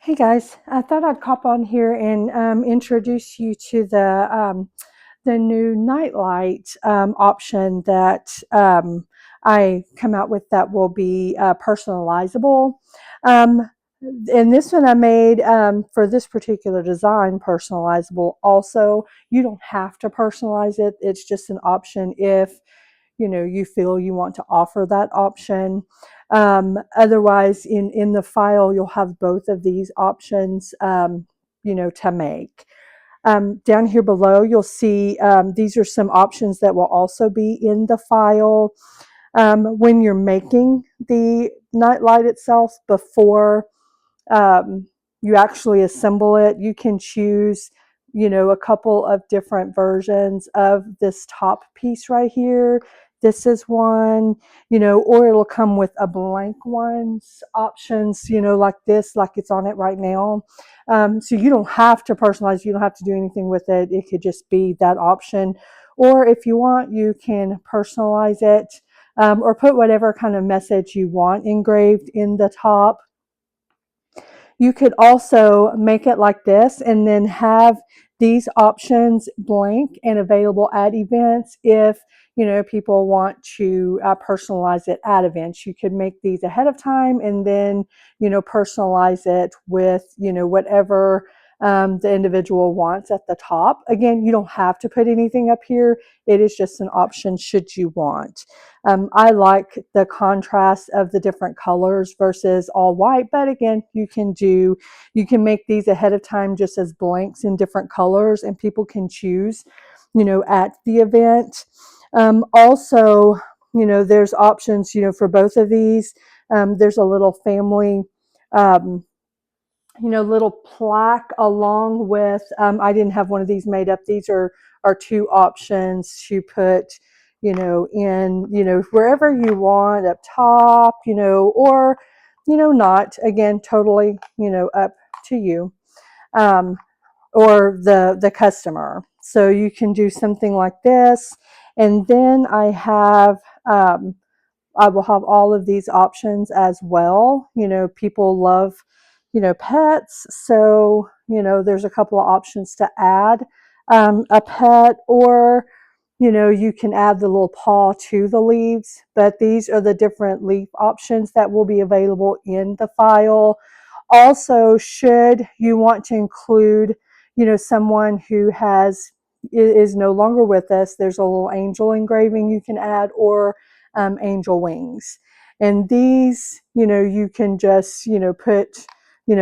Hey guys, I thought I'd hop on here and introduce you to the new nightlight option that I come out with that will be personalizable. Um, and this one I made for this particular design, personalizable. Also, you don't have to personalize it. It's just an option if you feel you want to offer that option. Otherwise, in the file, you'll have both of these options, to make. Down here below, you'll see these are some options that will also be in the file. When you're making the nightlight itself, before you actually assemble it, you can choose a couple of different versions of this top piece right here. This is one, or it'll come with a blank ones options, like this, like it's on it right now. So you don't have to personalize, you don't have to do anything with it. It could just be that option. Or if you want, you can personalize it, or put whatever kind of message you want engraved in the top. You could also make it like this and then have these options blank and available at events if people want to personalize it at events. You could make these ahead of time and then personalize it with whatever the individual wants at the top. Again, you don't have to put anything up here. It is just an option should you want. I like the contrast of the different colors versus all white, but again, you can make these ahead of time just as blanks in different colors, and people can choose, at the event. Also, there's options, for both of these. There's a little family, little plaque along with, I didn't have one of these made up. These are two options to put, in, wherever you want, up top, or, not. Again, totally, up to you, or the customer. So you can do something like this. And then I will have all of these options as well. People love, pets. So, there's a couple of options to add a pet, or, you can add the little paw to the leaves. But these are the different leaf options that will be available in the file. Also, should you want to include, someone who is no longer with us, there's a little angel engraving you can add, or angel wings. And these, you can just, put, you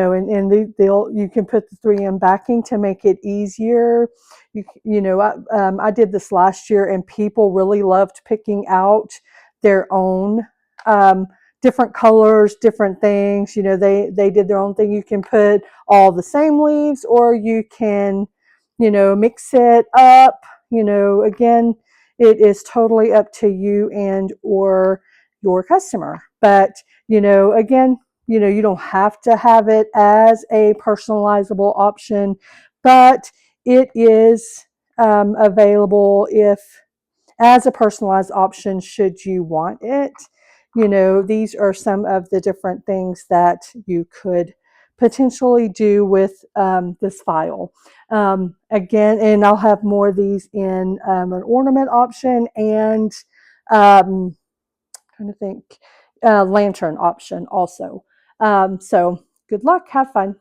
can put the 3M backing to make it easier. I did this last year, and people really loved picking out their own different colors, different things. They did their own thing. You can put all the same leaves, or you can, mix it up. Again, it is totally up to you and or your customer. But, again, you don't have to have it as a personalizable option, but it is available if as a personalized option should you want it. These are some of the different things that you could potentially do with this file. Again, and I'll have more of these in an ornament option and trying to think, lantern option also. So good luck, have fun.